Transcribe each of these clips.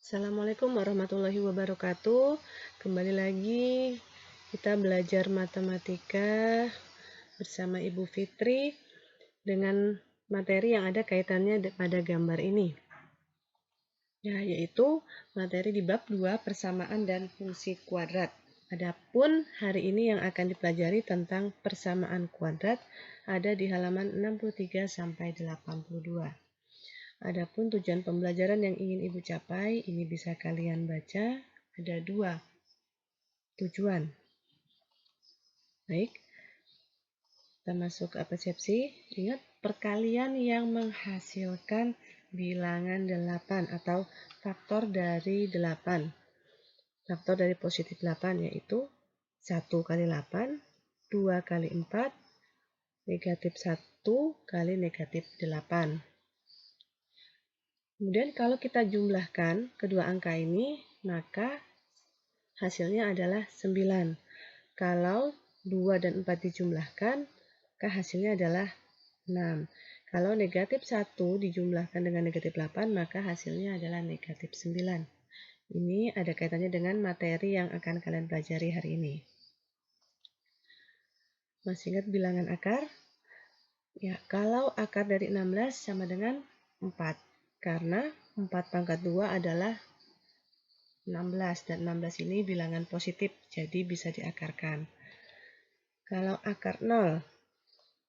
Assalamualaikum warahmatullahi wabarakatuh. Kembali lagi kita belajar matematika bersama Ibu Fitri dengan materi yang ada kaitannya pada gambar ini. Ya, yaitu materi di bab 2 persamaan dan fungsi kuadrat. Adapun hari ini yang akan dipelajari tentang persamaan kuadrat ada di halaman 63 sampai 82. Adapun tujuan pembelajaran yang ingin Ibu capai, ini bisa kalian baca, ada 2 tujuan. Baik, kita masuk ke persepsi. Ingat, perkalian yang menghasilkan bilangan 8 atau faktor dari 8. Faktor dari positif 8 yaitu 1 kali 8, 2 kali 4, negatif 1 kali negatif 8. Kemudian kalau kita jumlahkan kedua angka ini, maka hasilnya adalah 9. Kalau 2 dan 4 dijumlahkan, maka hasilnya adalah 6. Kalau negatif 1 dijumlahkan dengan negatif 8, maka hasilnya adalah negatif 9. Ini ada kaitannya dengan materi yang akan kalian pelajari hari ini. Masih ingat bilangan akar? Ya, kalau akar dari 16 sama dengan 4. Karena 4 pangkat 2 adalah 16, dan 16 ini bilangan positif, jadi bisa diakarkan. Kalau akar 0,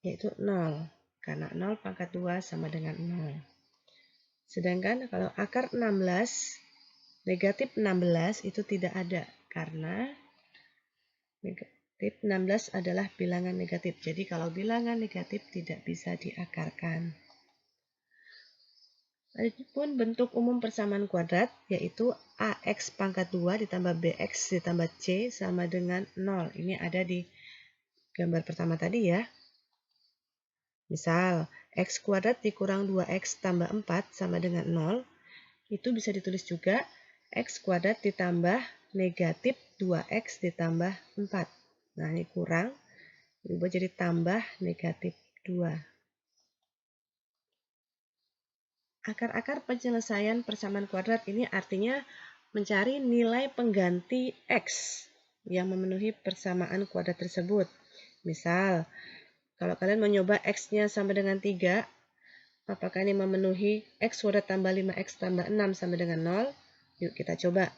yaitu 0, karena 0 pangkat 2 sama dengan 0. Sedangkan kalau akar 16, negatif 16 itu tidak ada, karena negatif 16 adalah bilangan negatif. Jadi kalau bilangan negatif tidak bisa diakarkan. Adapun bentuk umum persamaan kuadrat, yaitu AX pangkat 2 ditambah BX ditambah C sama dengan 0. Ini ada di gambar pertama tadi ya. Misal, X kuadrat dikurang 2X tambah 4 sama dengan 0. Itu bisa ditulis juga X kuadrat ditambah negatif 2X ditambah 4. Nah, ini kurang, diubah jadi tambah negatif 2. Akar-akar penyelesaian persamaan kuadrat ini artinya mencari nilai pengganti X yang memenuhi persamaan kuadrat tersebut. Misal, kalau kalian mau nyoba X-nya sama dengan 3, apakah ini memenuhi X kuadrat tambah 5X tambah 6 sama dengan 0? Yuk kita coba.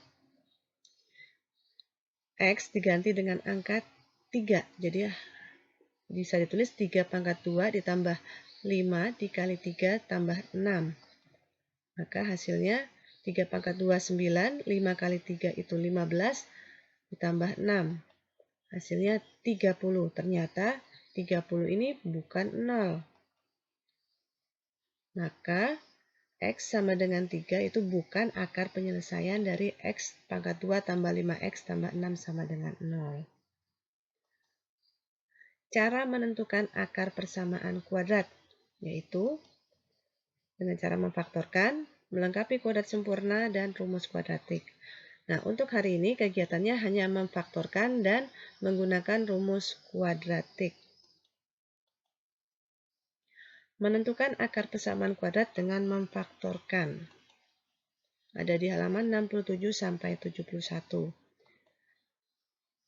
X diganti dengan angka 3. Jadi bisa ditulis 3 pangkat 2 ditambah 5 dikali 3 tambah 6. Maka hasilnya 3 pangkat 2, 9, 5 kali 3 itu 15, ditambah 6. Hasilnya 30. Ternyata 30 ini bukan 0. Maka X sama dengan 3 itu bukan akar penyelesaian dari X pangkat 2 tambah 5X tambah 6 sama dengan 0. Cara menentukan akar persamaan kuadrat, yaitu dengan cara memfaktorkan, melengkapi kuadrat sempurna, dan rumus kuadratik. Nah, untuk hari ini kegiatannya hanya memfaktorkan dan menggunakan rumus kuadratik. Menentukan akar persamaan kuadrat dengan memfaktorkan. Ada di halaman 67 sampai 71.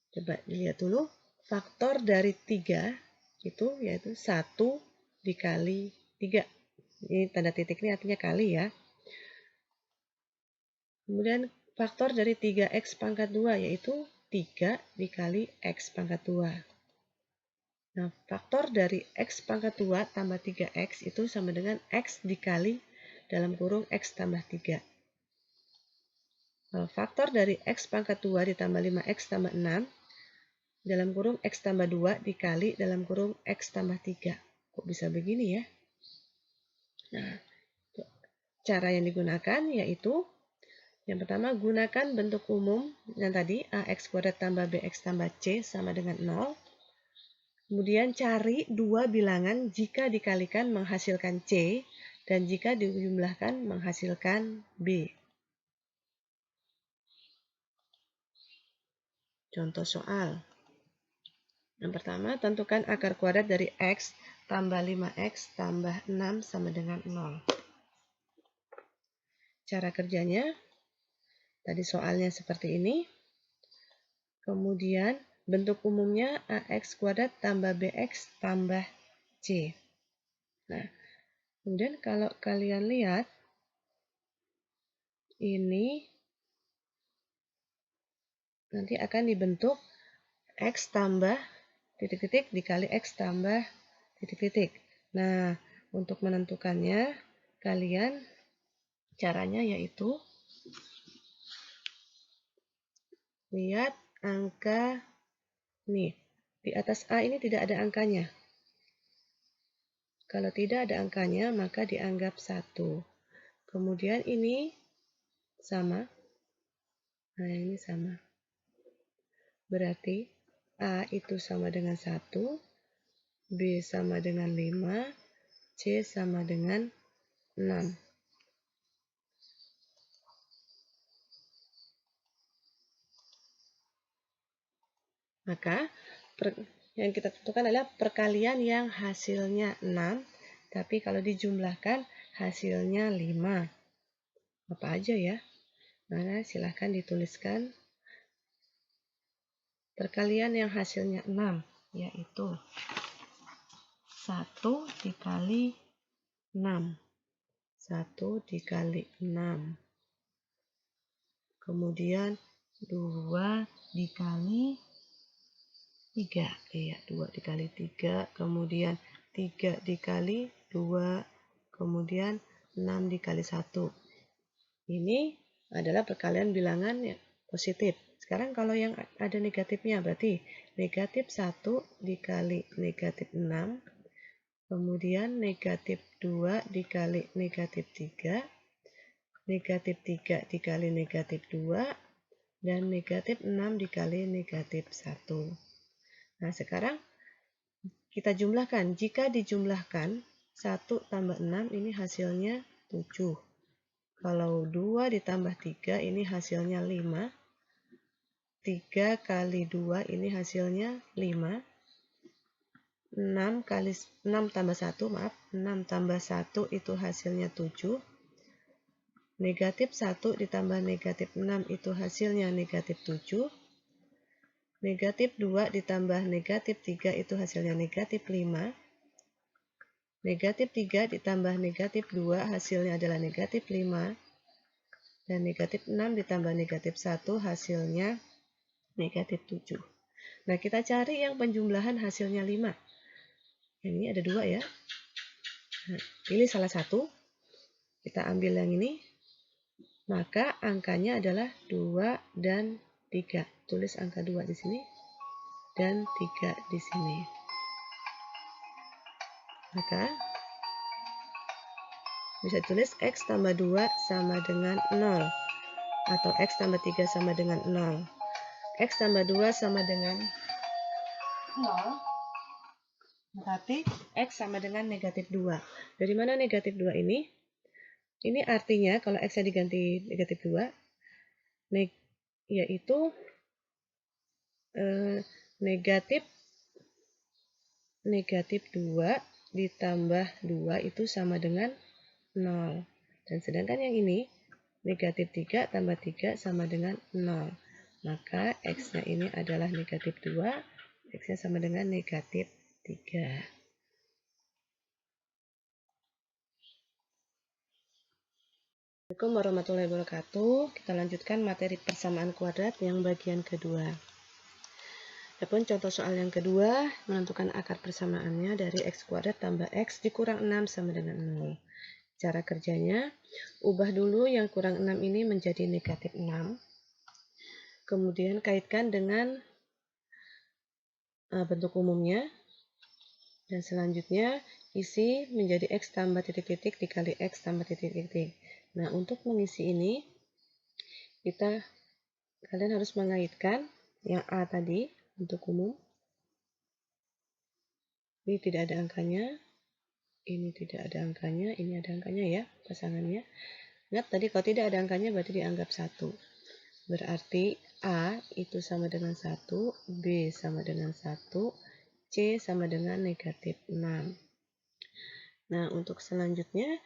Coba dilihat dulu. Faktor dari 3 itu yaitu 1 dikali 3. Ini tanda titik ini artinya kali ya. Kemudian faktor dari 3X pangkat 2 yaitu 3 dikali X pangkat 2. Nah, faktor dari X pangkat 2 tambah 3X itu sama dengan X dikali dalam kurung X tambah 3. Faktor dari X pangkat 2 ditambah 5X tambah 6 dalam kurung X tambah 2 dikali dalam kurung X tambah 3. Kok bisa begini ya? Nah, cara yang digunakan yaitu yang pertama, gunakan bentuk umum yang tadi AX kuadrat tambah BX tambah C sama dengan 0. Kemudian cari dua bilangan jika dikalikan menghasilkan C dan jika dijumlahkan menghasilkan B. Contoh soal. Yang pertama, tentukan akar kuadrat dari X tambah 5X tambah 6 sama dengan 0. Cara kerjanya, Tadi soalnya seperti ini. Kemudian bentuk umumnya AX kuadrat tambah BX tambah C. Nah, kemudian kalau kalian lihat, ini nanti akan dibentuk X tambah titik-titik dikali X tambah titik-titik. Nah, untuk menentukannya, kalian caranya yaitu lihat angka nih. Di atas A ini tidak ada angkanya. Kalau tidak ada angkanya, maka dianggap 1. Kemudian ini sama. Nah, ini sama. Berarti A itu sama dengan 1, B sama dengan 5, C sama dengan 6. Maka yang kita tentukan adalah perkalian yang hasilnya 6, tapi kalau dijumlahkan hasilnya 5. Apa aja ya? Nah, silahkan dituliskan perkalian yang hasilnya 6, yaitu 1 dikali 6. 1 dikali 6. Kemudian 2 dikali 3. Iya, 2 dikali 3. Kemudian 3 dikali 2. Kemudian 6 dikali 1. Ini adalah perkalian bilangan yang positif. Sekarang kalau yang ada negatifnya, berarti negatif 1 dikali negatif 6. Kemudian negatif 2 dikali negatif 3. Negatif 3 dikali negatif 2. Dan negatif 6 dikali negatif 1. Nah, sekarang kita jumlahkan. Jika dijumlahkan, 1 tambah 6 ini hasilnya 7. Kalau 2 ditambah 3 ini hasilnya 5. 3 kali 2 ini hasilnya 5. 6 tambah 1, maaf. 6 tambah 1 itu hasilnya 7. Negatif 1 ditambah negatif 6 itu hasilnya negatif 7. Negatif 2 ditambah negatif 3 itu hasilnya negatif 5. Negatif 3 ditambah negatif 2 hasilnya adalah negatif 5. Dan negatif 6 ditambah negatif 1 hasilnya negatif 7. Nah, kita cari yang penjumlahan hasilnya 5. Yang ini ada 2 ya. Nah, pilih salah satu. Kita ambil yang ini. Maka angkanya adalah 2 dan 3. Tulis angka 2 di sini dan 3 di sini. Maka bisa tulis X tambah 2 sama dengan 0. Atau X tambah 3 sama dengan 0. X tambah 2 sama dengan 0. Berarti X sama dengan negatif 2. Dari mana negatif 2 ini? Ini artinya kalau X-nya diganti negatif 2, yaitu negatif 2 ditambah 2 itu sama dengan 0. Dan sedangkan yang ini, negatif 3 tambah 3 sama dengan 0. Maka X-nya ini adalah negatif 2, X-nya sama dengan negatif 3. Assalamualaikum warahmatullahi wabarakatuh. Kita lanjutkan materi persamaan kuadrat yang bagian kedua. Adapun contoh soal yang kedua, menentukan akar persamaannya dari X kuadrat tambah X dikurang 6 sama dengan 0. Cara kerjanya, ubah dulu yang kurang 6 ini menjadi negatif 6. Kemudian kaitkan dengan bentuk umumnya. Dan selanjutnya isi menjadi X tambah titik-titik dikali X tambah titik-titik. Nah, untuk mengisi ini, kalian harus mengaitkan yang A tadi, bentuk umum. Ini tidak ada angkanya. Ini tidak ada angkanya, ini ada angkanya ya, pasangannya. Ingat tadi kalau tidak ada angkanya berarti dianggap 1. Berarti A itu sama dengan 1, B sama dengan 1, C sama dengan negatif 6. Nah, untuk selanjutnya,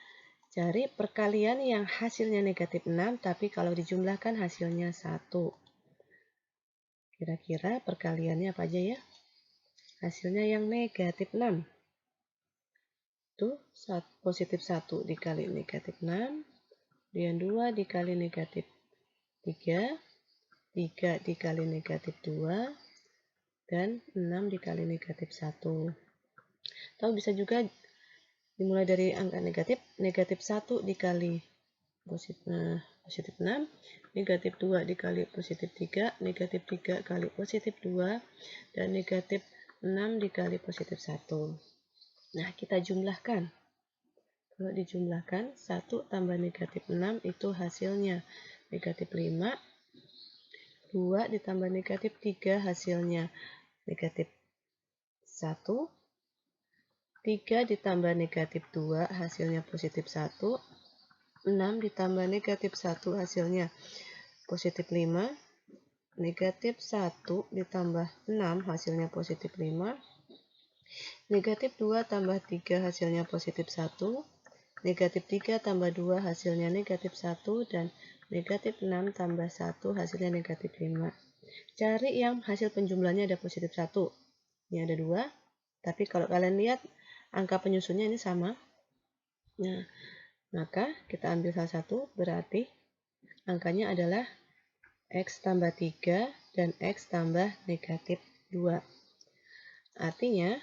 Cari perkalian yang hasilnya negatif 6, tapi kalau dijumlahkan hasilnya 1. Kira-kira perkaliannya apa aja ya? Hasilnya yang negatif 6. Itu positif 1 dikali negatif 6, kemudian 2 dikali negatif 3, 3 dikali negatif 2, dan 6 dikali negatif 1. Atau bisa juga dimulai dari angka negatif, negatif 1 dikali positif 6, negatif 2 dikali positif 3, negatif 3 kali positif 2, dan negatif 6 dikali positif 1. Nah, kita jumlahkan. Kalau dijumlahkan, 1 tambah negatif 6 itu hasilnya negatif 5, 2 ditambah negatif 3 hasilnya negatif 1, 3 ditambah negatif 2 hasilnya positif 1, 6 ditambah negatif 1 hasilnya positif 5, negatif 1 ditambah 6 hasilnya positif 5, negatif 2 tambah 3 hasilnya positif 1, negatif 3 tambah 2 hasilnya negatif 1, dan negatif 6 tambah 1 hasilnya negatif 5. Cari yang hasil penjumlahnya ada positif 1. Ini ada 2, tapi kalau kalian lihat angka penyusunnya ini sama. Nah, maka kita ambil salah satu, berarti angkanya adalah X tambah 3 dan X tambah negatif 2. Artinya,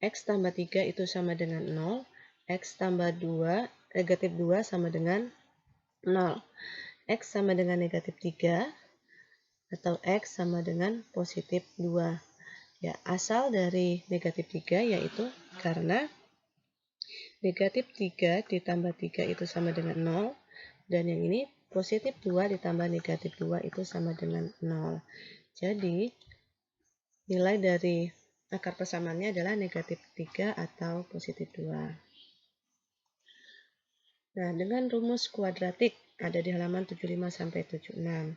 X tambah 3 itu sama dengan 0, X tambah 2, negatif 2 sama dengan 0. X sama dengan negatif 3, atau X sama dengan positif 2. Ya, asal dari negatif 3 yaitu karena negatif 3 ditambah 3 itu sama dengan 0, dan yang ini positif 2 ditambah negatif 2 itu sama dengan 0. Jadi, nilai dari akar persamaannya adalah negatif 3 atau positif 2. Nah, dengan rumus kuadratik ada di halaman 75-76.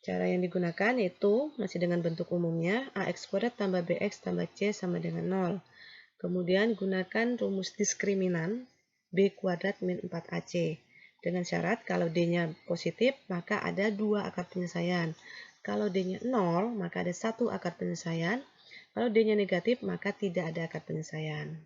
Cara yang digunakan itu masih dengan bentuk umumnya, ax kuadrat tambah bx tambah c sama dengan 0. Kemudian gunakan rumus diskriminan b kuadrat min 4ac. Dengan syarat kalau d-nya positif, maka ada 2 akar penyelesaian. Kalau d-nya 0, maka ada 1 akar penyelesaian. Kalau d-nya negatif, maka tidak ada akar penyelesaian.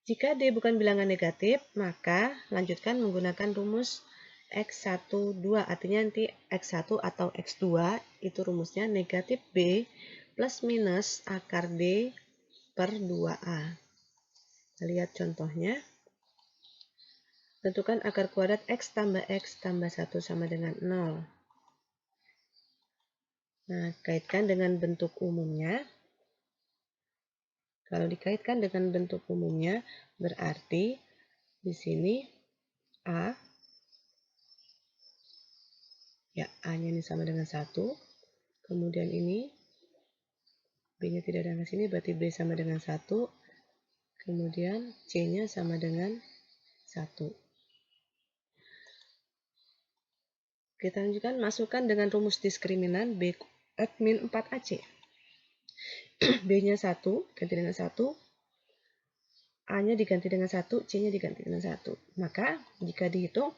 Jika d bukan bilangan negatif, maka lanjutkan menggunakan rumus X1, 2. Artinya nanti X1 atau X2 itu rumusnya negatif B plus minus akar D per 2A. Kita lihat contohnya. Tentukan akar kuadrat X tambah 1 sama dengan 0. Nah, kaitkan dengan bentuk umumnya. Kalau dikaitkan dengan bentuk umumnya, berarti di sini A, ya A-nya ini sama dengan 1. Kemudian ini B-nya tidak ada di sini, berarti B sama dengan 1. Kemudian C-nya sama dengan 1. Kita lanjutkan, masukkan dengan rumus diskriminan B min 4AC. B-nya 1, ganti dengan 1. A-nya diganti dengan 1, C-nya diganti dengan 1. Maka, jika dihitung,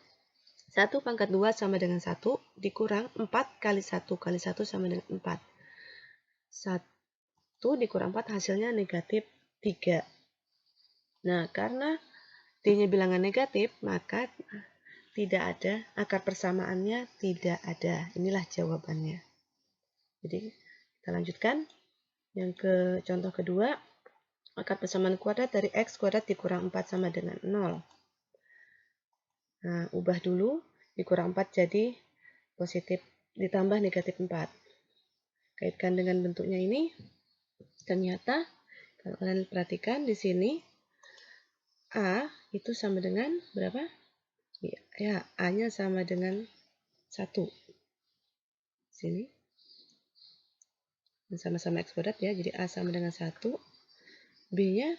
1 pangkat 2 sama dengan 1, dikurang 4 kali 1 kali 1 sama dengan 4. 1 dikurang 4 hasilnya negatif 3. Nah, karena D-nya bilangan negatif, maka tidak ada, akar persamaannya tidak ada. Inilah jawabannya. Jadi, kita lanjutkan. Yang ke contoh kedua, akar persamaan kuadrat dari X kuadrat dikurang 4 sama dengan 0. Nah, ubah dulu, dikurang 4 jadi positif, ditambah negatif 4. Kaitkan dengan bentuknya ini, ternyata kalau kalian perhatikan di sini, A itu sama dengan berapa? Ya, A-nya sama dengan 1. Sini. Sama-sama X kuadrat ya, jadi A sama dengan 1. B-nya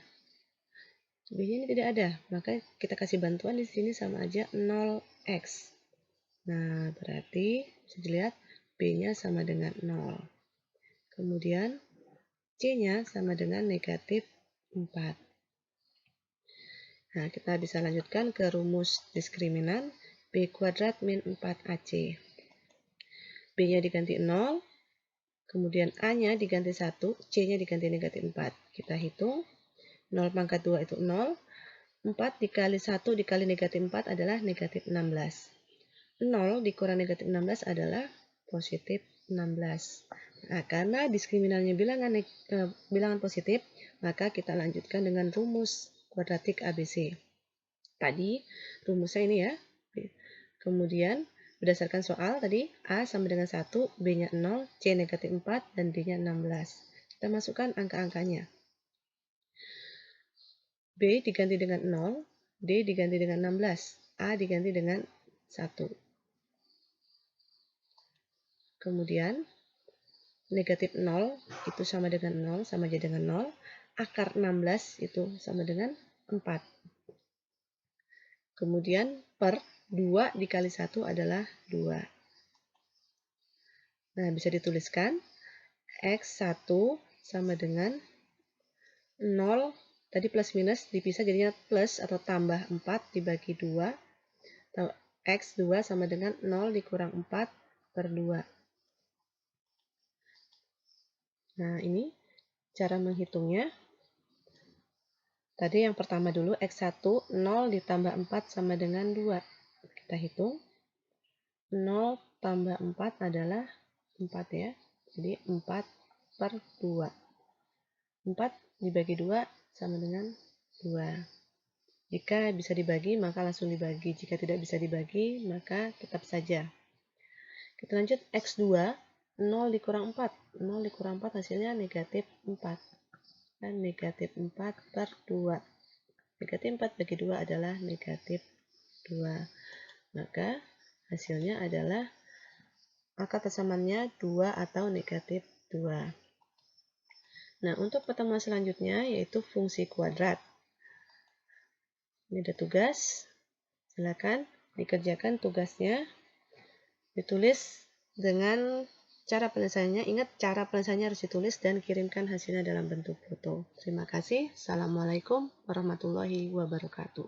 ini tidak ada, maka kita kasih bantuan di sini sama aja 0x. Nah, berarti bisa dilihat B-nya sama dengan 0. Kemudian C-nya sama dengan negatif 4. Nah, kita bisa lanjutkan ke rumus diskriminan B kuadrat min 4AC. B-nya diganti 0, kemudian A-nya diganti 1, C-nya diganti negatif 4. Kita hitung, 0 pangkat 2 itu 0, 4 dikali 1 dikali negatif 4 adalah negatif 16. 0 dikurang negatif 16 adalah positif 16. Nah, karena diskriminannya bilangan positif, maka kita lanjutkan dengan rumus kuadratik ABC. Tadi rumusnya ini ya. Kemudian berdasarkan soal tadi A sama dengan 1, B-nya 0, C negatif 4, dan D-nya 16. Kita masukkan angka-angkanya. B diganti dengan 0, D diganti dengan 16, A diganti dengan 1. Kemudian negatif 0 itu sama dengan 0, sama aja dengan 0. Akar 16 itu sama dengan 4. Kemudian per 2 dikali 1 adalah 2. Nah, bisa dituliskan X1 sama dengan 0, tadi plus minus dipisah jadinya plus atau tambah 4 dibagi 2. X2 sama dengan 0 dikurang 4 per 2. Nah, ini cara menghitungnya. Tadi yang pertama dulu, X1, 0 ditambah 4 sama dengan 2. Kita hitung. 0 tambah 4 adalah 4 ya. Jadi 4 per 2. 4 dibagi 2 sama dengan 2. Jika bisa dibagi, maka langsung dibagi. Jika tidak bisa dibagi, maka tetap saja. Kita lanjut, X2, 0 dikurang 4. 0 dikurang 4 hasilnya negatif 4. Dan negatif 4 per 2. Negatif 4 bagi 2 adalah negatif 2. Maka hasilnya adalah angka persamaannya 2 atau negatif 2. Nah, untuk pertemuan selanjutnya yaitu fungsi kuadrat. Ini ada tugas. Silakan dikerjakan tugasnya. Ditulis dengan cara penyelesaiannya. Ingat, cara penyelesaiannya harus ditulis dan kirimkan hasilnya dalam bentuk foto. Terima kasih. Assalamualaikum warahmatullahi wabarakatuh.